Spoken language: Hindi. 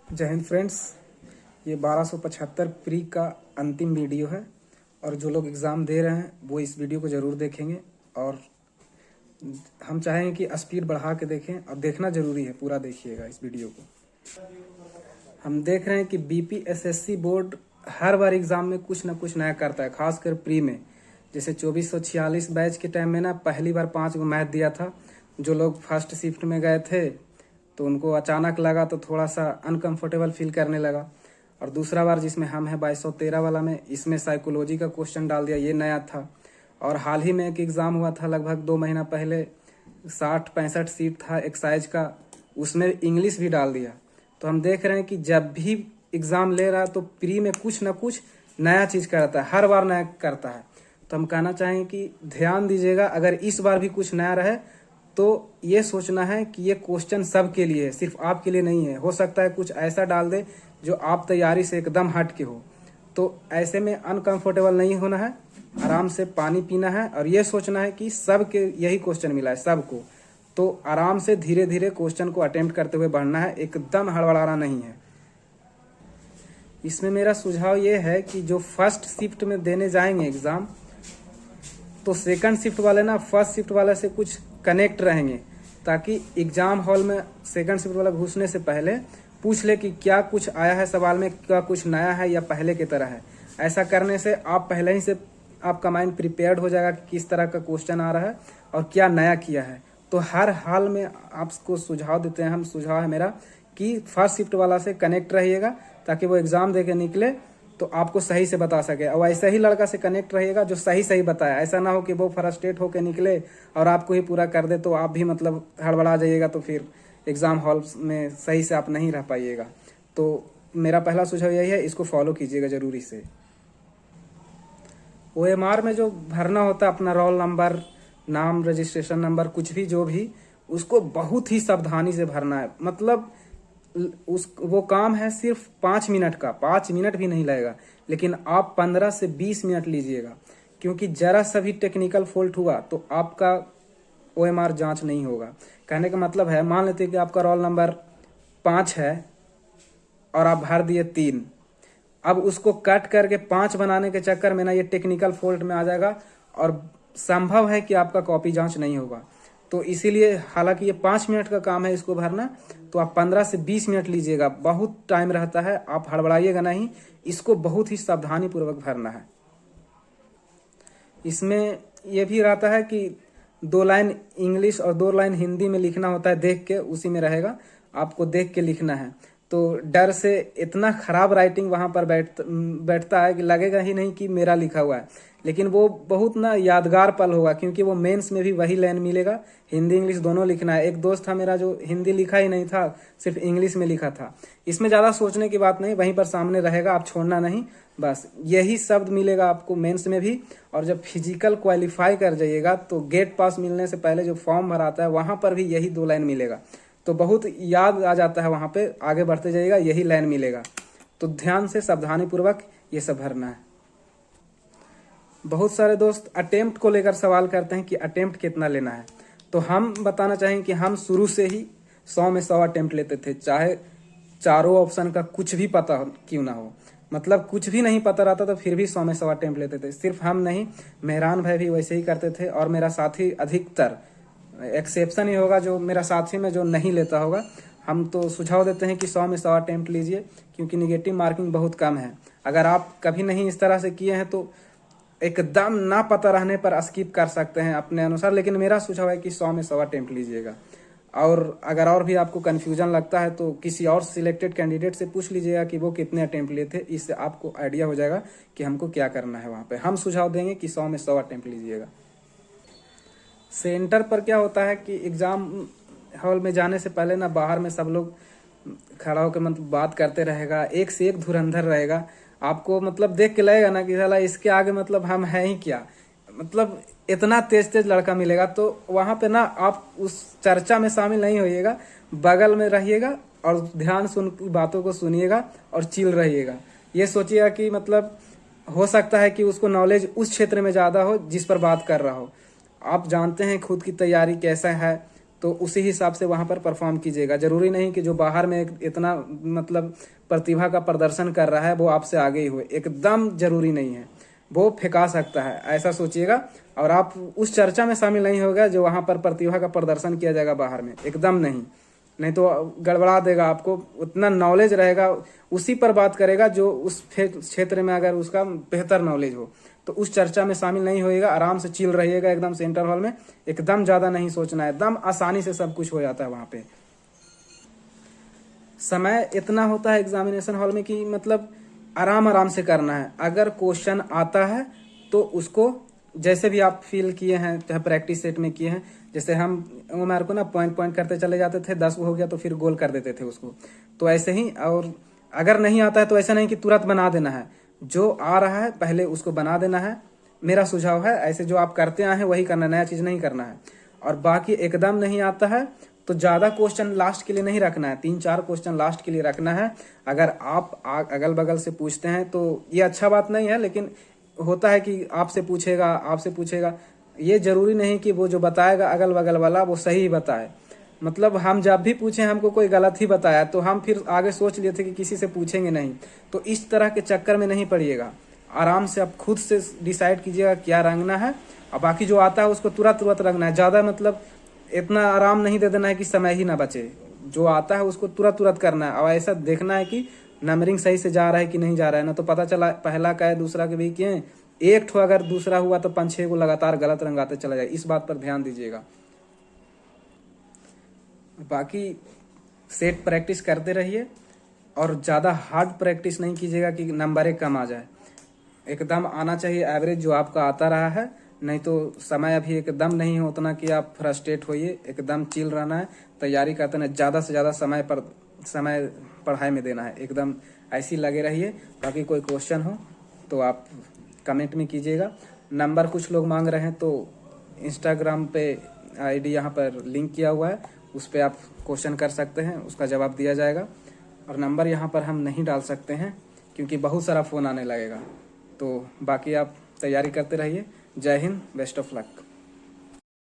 जय हिंद फ्रेंड्स। ये 1275 प्री का अंतिम वीडियो है और जो लोग एग्ज़ाम दे रहे हैं वो इस वीडियो को ज़रूर देखेंगे और हम चाहेंगे कि स्पीड बढ़ा के देखें और देखना ज़रूरी है, पूरा देखिएगा इस वीडियो को। हम देख रहे हैं कि बीपीएसएससी बोर्ड हर बार एग्ज़ाम में कुछ ना कुछ नया करता है, खासकर प्री में। जैसे 2446 बैच के टाइम में ना पहली बार 5 गो मैथ दिया था। जो लोग फर्स्ट शिफ्ट में गए थे तो उनको अचानक लगा तो थोड़ा सा अनकंफर्टेबल फील करने लगा। और दूसरा बार जिसमें हम हैं 2213 वाला में, इसमें साइकोलॉजी का क्वेश्चन डाल दिया, ये नया था। और हाल ही में एक एग्ज़ाम हुआ था लगभग 2 महीना पहले, 60-65 सीट था एक्साइज का, उसमें इंग्लिश भी डाल दिया। तो हम देख रहे हैं कि जब भी एग्ज़ाम ले रहा है तो प्री में कुछ ना कुछ नया चीज़ करता है, हर बार नया करता है। तो हम कहना चाहेंगे कि ध्यान दीजिएगा, अगर इस बार भी कुछ नया रहे तो ये सोचना है कि ये क्वेश्चन सब के लिए है, सिर्फ आपके लिए नहीं है। हो सकता है कुछ ऐसा डाल दे जो आप तैयारी से एकदम हट के हो, तो ऐसे में अनकंफर्टेबल नहीं होना है, आराम से पानी पीना है और ये सोचना है कि सबके यही क्वेश्चन मिला है सबको। तो आराम से धीरे धीरे क्वेश्चन को अटेम्प्ट करते हुए बढ़ना है, एकदम हड़बड़ाना नहीं है। इसमें मेरा सुझाव ये है कि जो फर्स्ट शिफ्ट में देने जाएंगे एग्ज़ाम, तो सेकंड शिफ्ट वाले ना फर्स्ट शिफ्ट वाले से कुछ कनेक्ट रहेंगे, ताकि एग्जाम हॉल में सेकंड शिफ्ट वाला घुसने से पहले पूछ ले कि क्या कुछ आया है सवाल में, क्या कुछ नया है या पहले की तरह है। ऐसा करने से आप पहले ही से आपका माइंड प्रिपेयर्ड हो जाएगा कि किस तरह का क्वेश्चन आ रहा है और क्या नया किया है। तो हर हाल में आपको सुझाव देते हैं, सुझाव है मेरा कि फर्स्ट शिफ्ट वाला से कनेक्ट रहिएगा, ताकि वो एग्जाम दे के निकले तो आपको सही से बता सके। और ऐसे ही लड़का से कनेक्ट रहिएगा जो सही सही बताया। ऐसा ना हो कि वो फ्रस्ट्रेट होकर निकले और आपको ही पूरा कर दे, तो आप भी मतलब हड़बड़ा जाइएगा, तो फिर एग्ज़ाम हॉल में सही से आप नहीं रह पाइएगा। तो मेरा पहला सुझाव यही है, इसको फॉलो कीजिएगा ज़रूरी से। OMR में जो भरना होता है अपना रोल नंबर, नाम, रजिस्ट्रेशन नंबर, कुछ भी जो भी, उसको बहुत ही सावधानी से भरना है। मतलब वो काम है सिर्फ 5 मिनट का, 5 मिनट भी नहीं लगेगा, लेकिन आप 15 से 20 मिनट लीजिएगा, क्योंकि जरा सा भी टेक्निकल फॉल्ट हुआ तो आपका OMR जांच नहीं होगा। कहने का मतलब है, मान लेते हैं कि आपका रोल नंबर 5 है और आप भर दिए 3, अब उसको कट करके 5 बनाने के चक्कर में ना ये टेक्निकल फॉल्ट में आ जाएगा और संभव है कि आपका कॉपी जांच नहीं होगा। तो इसीलिए हालांकि ये 5 मिनट का काम है इसको भरना, तो आप 15 से 20 मिनट लीजिएगा, बहुत टाइम रहता है, आप हड़बड़ाइएगा नहीं, इसको बहुत ही सावधानी पूर्वक भरना है। इसमें यह भी रहता है कि 2 लाइन इंग्लिश और 2 लाइन हिंदी में लिखना होता है, देख के उसी में रहेगा, आपको देख के लिखना है। तो डर से इतना खराब राइटिंग वहाँ पर बैठता है कि लगेगा ही नहीं कि मेरा लिखा हुआ है, लेकिन वो बहुत ना यादगार पल होगा, क्योंकि वो मेंस में भी वही लाइन मिलेगा, हिंदी इंग्लिश दोनों लिखना है। एक दोस्त था मेरा जो हिंदी लिखा ही नहीं था, सिर्फ इंग्लिश में लिखा था। इसमें ज़्यादा सोचने की बात नहीं, वहीं पर सामने रहेगा, आप छोड़ना नहीं, बस यही शब्द मिलेगा आपको मेंस में भी। और जब फिजिकल क्वालिफाई कर जाइएगा तो गेट पास मिलने से पहले जो फॉर्म भराता है वहाँ पर भी यही 2 लाइन मिलेगा, तो बहुत याद आ जाता है, वहाँ पे आगे बढ़ते जाइएगा यही लाइन मिलेगा। तो ध्यान से सावधानी पूर्वक ये सब भरना है। बहुत सारे दोस्त अटेम्प्ट को लेकर सवाल करते हैं कि अटेम्प्ट कितना लेना है, तो हम बताना चाहेंगे कि हम शुरू से ही 100 में 100 अटेम्प्ट लेते थे, चाहे चारों ऑप्शन का कुछ भी पता क्यों ना हो। मतलब कुछ भी नहीं पता रहता तो फिर भी 100 में 100 अटेम्प्ट लेते थे। सिर्फ हम नहीं, मेहरान भाई भी वैसे ही करते थे, और मेरा साथी अधिकतर, एक्सेप्शन ही होगा जो मेरा साथी में जो नहीं लेता होगा। हम तो सुझाव देते हैं कि 100 में 100 अटेम्प्ट लीजिए, क्योंकि निगेटिव मार्किंग बहुत कम है। अगर आप कभी नहीं इस तरह से किए हैं तो एकदम ना पता रहने पर स्किप कर सकते हैं अपने अनुसार, लेकिन मेरा सुझाव है कि 100 में 100 अटेम्प्ट लीजिएगा। और अगर और भी आपको कन्फ्यूजन लगता है तो किसी और सिलेक्टेड कैंडिडेट से पूछ लीजिएगा कि वो कितने अटेम्प्ट लिए थे, इससे आपको आइडिया हो जाएगा कि हमको क्या करना है। वहाँ पे हम सुझाव देंगे कि 100 में 100 अटेम्प्ट लीजिएगा। सेंटर पर क्या होता है कि एग्ज़ाम हॉल में जाने से पहले ना बाहर में सब लोग खड़ा होकर मतलब बात करते रहेगा, एक से एक धुरंधर रहेगा। आपको मतलब देख के लगेगा ना कि साला इसके आगे मतलब हम हैं ही क्या, मतलब इतना तेज तेज लड़का मिलेगा। तो वहाँ पे ना आप उस चर्चा में शामिल नहीं होइएगा, बगल में रहिएगा और ध्यान सुन बातों को सुनिएगा और चिल रहिएगा। ये सोचिएगा कि मतलब हो सकता है कि उसको नॉलेज उस क्षेत्र में ज़्यादा हो जिस पर बात कर रहा हो। आप जानते हैं खुद की तैयारी कैसा है, तो उसी हिसाब से वहां पर परफॉर्म कीजिएगा। जरूरी नहीं कि जो बाहर में इतना मतलब प्रतिभा का प्रदर्शन कर रहा है वो आपसे आगे ही हुए, एकदम जरूरी नहीं है। वो फेंका सकता है, ऐसा सोचिएगा। और आप उस चर्चा में शामिल नहीं होगा जो वहां पर प्रतिभा का प्रदर्शन किया जाएगा बाहर में, एकदम नहीं। नहीं तो गड़बड़ा देगा आपको। उतना नॉलेज रहेगा उसी पर बात करेगा जो उस क्षेत्र में अगर उसका बेहतर नॉलेज हो। तो उस चर्चा में शामिल नहीं होएगा, आराम से चिल रहिएगा एकदम सेंटर हॉल में। एकदम ज्यादा नहीं सोचना है, एकदम आसानी से सब कुछ हो जाता है वहां पे। समय इतना होता है एग्जामिनेशन हॉल में कि मतलब आराम आराम से करना है। अगर क्वेश्चन आता है तो उसको जैसे भी आप फील किए हैं, चाहे प्रैक्टिस सेट में किए हैं, जैसे हम हमारे को ना पॉइंट पॉइंट करते चले जाते थे, 10 हो गया तो फिर गोल कर देते थे उसको। तो ऐसे ही, और अगर नहीं आता है तो ऐसा नहीं कि तुरंत बना देना है। जो आ रहा है पहले उसको बना देना है, मेरा सुझाव है। ऐसे जो आप करते आए हैं वही करना, नया चीज नहीं करना है। और बाकी एकदम नहीं आता है तो ज्यादा क्वेश्चन लास्ट के लिए नहीं रखना है, 3-4 क्वेश्चन लास्ट के लिए रखना है। अगर आप अगल बगल से पूछते हैं तो ये अच्छा बात नहीं है, लेकिन होता है कि आपसे पूछेगा। ये जरूरी नहीं कि वो जो बताएगा अगल बगल वाला वो सही ही बताए। मतलब हम जब भी पूछे हमको कोई गलत ही बताया तो हम फिर आगे सोच लिए थे कि किसी से पूछेंगे नहीं। तो इस तरह के चक्कर में नहीं पड़िएगा। आराम से आप खुद से डिसाइड कीजिएगा क्या रंगना है, और बाकी जो आता है उसको तुरंत रंगना है। ज्यादा मतलब इतना आराम नहीं दे देना है कि समय ही ना बचे। जो आता है उसको तुरंत करना है, और ऐसा देखना है कि नंबरिंग सही से जा रहा है कि नहीं जा रहा है। ना तो पता चला पहला का है दूसरा के भी किए, एक ठो अगर दूसरा हुआ तो 5-6 को लगातार गलत रंगाते चला जाए। इस बात पर ध्यान दीजिएगा। बाकी सेट प्रैक्टिस करते रहिए, और ज़्यादा हार्ड प्रैक्टिस नहीं कीजिएगा कि नंबर कम आ जाए। एकदम आना चाहिए एवरेज जो आपका आता रहा है। नहीं तो समय अभी एकदम नहीं हो उतना कि आप फ्रस्ट्रेट होइए। एकदम चिल रहना है, तैयारी करते रहना, ज़्यादा से ज़्यादा समय पढ़ाई में देना है। एकदम ऐसी लगे रहिए। बाकी कोई क्वेश्चन हो तो आप कमेंट में कीजिएगा। नंबर कुछ लोग मांग रहे हैं तो इंस्टाग्राम पे आईडी यहाँ पर लिंक किया हुआ है, उस पर आप क्वेश्चन कर सकते हैं, उसका जवाब दिया जाएगा। और नंबर यहाँ पर हम नहीं डाल सकते हैं क्योंकि बहुत सारा फ़ोन आने लगेगा। तो बाकी आप तैयारी करते रहिए। जय हिंद, बेस्ट ऑफ लक।